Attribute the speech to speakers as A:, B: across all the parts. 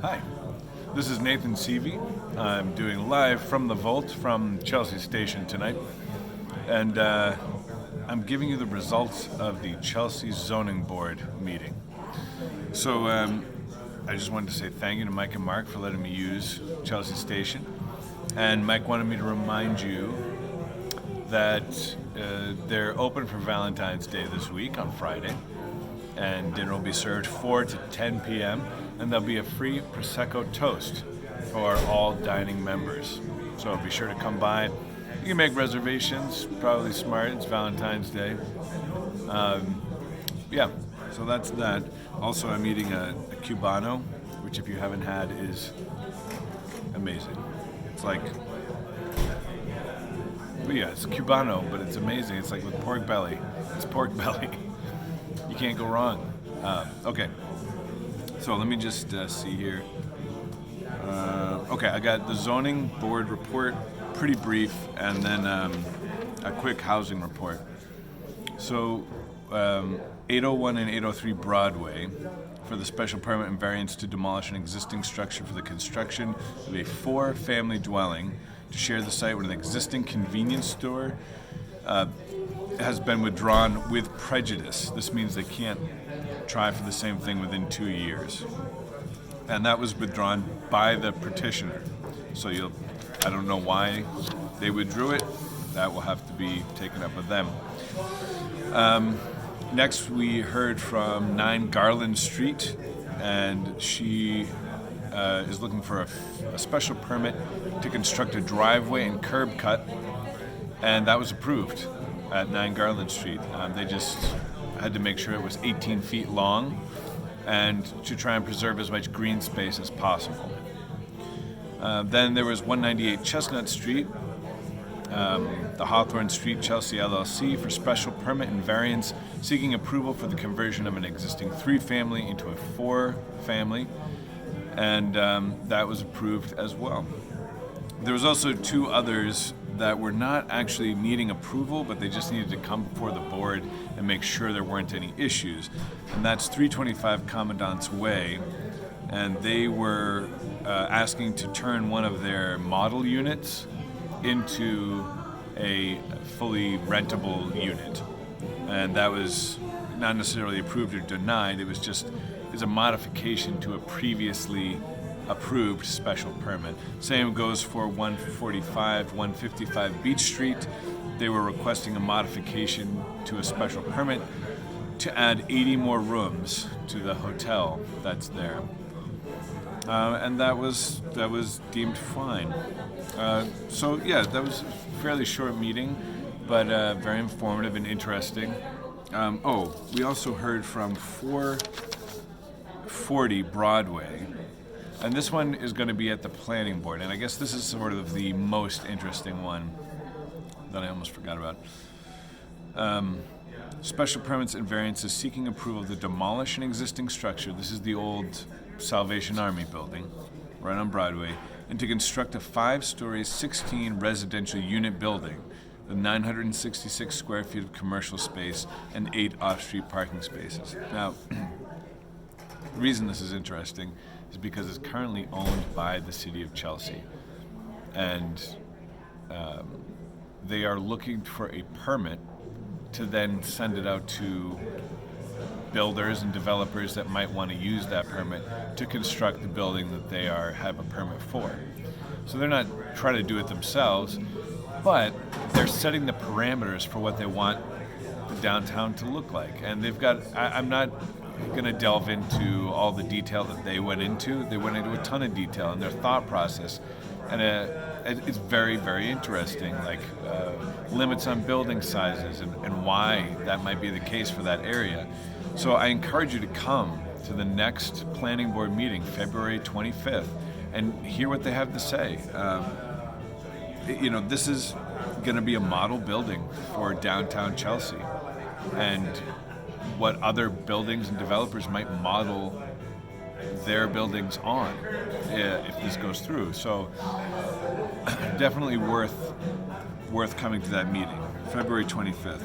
A: Hi, this is Nathan Seavey. I'm doing live from the Vault from Chelsea Station tonight, and I'm giving you the results of the Chelsea Zoning Board meeting. So I just wanted to say thank you to Mike and Mark for letting me use Chelsea Station, and Mike wanted me to remind you that they're open for Valentine's Day this week on Friday, and dinner will be served 4 to 10 p.m., and there'll be a free Prosecco toast for all dining members. So be sure to come by. You can make reservations, probably smart, it's Valentine's Day. So that's that. Also, I'm eating a Cubano, which if you haven't had is amazing. It's like, it's Cubano, but it's amazing. It's like with pork belly. It's pork belly. You can't go wrong. Okay, so let me just see here. Okay, I got the zoning board report, pretty brief, and then a quick housing report. So 801 and 803 Broadway for the special permit and variance to demolish an existing structure for the construction of a 4-family dwelling to share the site with an existing convenience store has been withdrawn with prejudice. This means they can't try for the same thing within 2 years. And that was withdrawn by the petitioner. So I don't know why they withdrew it. That will have to be taken up with them. Next, we heard from 9 Garland Street, and she is looking for a special permit to construct a driveway and curb cut, and that was approved at 9 Garland Street. They just had to make sure it was 18 feet long and to try and preserve as much green space as possible. Then there was 198 Chestnut Street, the Hawthorne Street Chelsea LLC for special permit and variance seeking approval for the conversion of an existing 3-family into a 4-family, and that was approved as well. There was also 2 others that were not actually needing approval, but they just needed to come before the board and make sure there weren't any issues. And that's 325 Commandant's Way, and they were asking to turn one of their model units into a fully rentable unit. And that was not necessarily approved or denied, it was a modification to a previously approved special permit. Same goes for 155 Beach Street. They were requesting a modification to a special permit to add 80 more rooms to the hotel that's there. And that was deemed fine. That was a fairly short meeting, but very informative and interesting. We also heard from 440 Broadway. And this one is going to be at the planning board, and I guess this is sort of the most interesting one that I almost forgot about. Special permits and variances seeking approval to demolish an existing structure. This is the old Salvation Army building, right on Broadway, and to construct a 5-story, 16 residential unit building with 966 square feet of commercial space and 8 off-street parking spaces. Now, the reason this is interesting is because it's currently owned by the city of Chelsea, and they are looking for a permit to then send it out to builders and developers that might want to use that permit to construct the building that they have a permit for. So they're not trying to do it themselves, but they're setting the parameters for what they want the downtown to look like. And they've got, I'm not going to delve into all the detail that they went into. They went into a ton of detail in their thought process, and it's very, very interesting, like limits on building sizes and why that might be the case for that area. So I encourage you to come to the next planning board meeting, February 25th, and hear what they have to say. This is going to be a model building for downtown Chelsea, and what other buildings and developers might model their buildings on if this goes through. So definitely worth coming to that meeting, February 25th.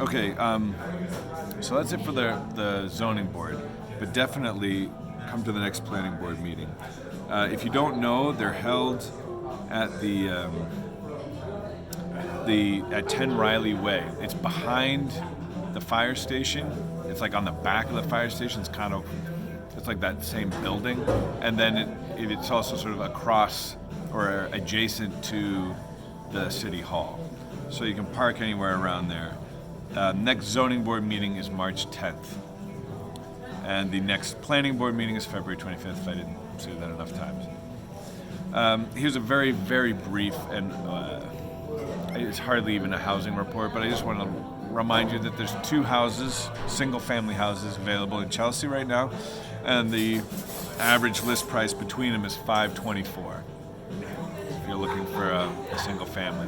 A: Okay, so that's it for the zoning board, but definitely come to the next planning board meeting. If you don't know, they're held at at 10 Riley Way. It's behind the fire station. It's like on the back of the fire station. It's like that same building, and then it's also sort of across or adjacent to the city hall. So you can park anywhere around there. Next zoning board meeting is March 10th. And the next planning board meeting is February 25th, if I didn't say that enough times. Here's a very, very brief, and it's hardly even a housing report, but I just want to remind you that there's 2 houses, single-family houses, available in Chelsea right now, and the average list price between them is $524. If you're looking for a single family.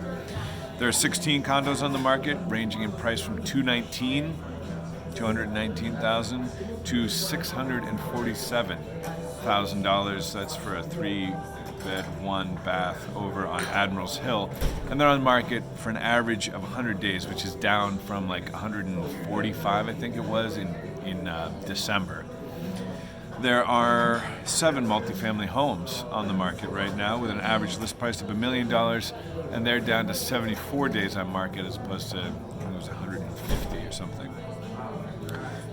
A: There are 16 condos on the market, ranging in price from $219,000 to $647,000. That's for a 3-bed, 1-bath over on Admirals Hill, and they're on the market for an average of 100 days, which is down from like 145, I think it was, in December. There are 7 multifamily homes on the market right now with an average list price of $1 million, and they're down to 74 days on market as opposed to, I think it was 150 or something.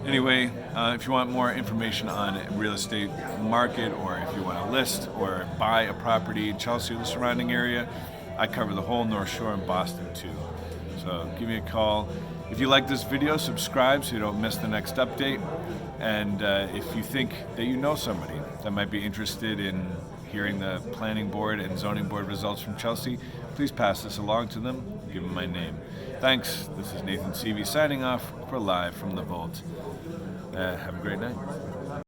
A: Anyway, if you want more information on real estate market, or if you want to list or buy a property in Chelsea or the surrounding area, I cover the whole North Shore and Boston too. So give me a call. If you like this video, subscribe so you don't miss the next update. And if you think that you know somebody that might be interested in hearing the planning board and zoning board results from Chelsea, please pass this along to them. Give them my name. Thanks. This is Nathan Seavey signing off for Live from the Vault. Have a great night.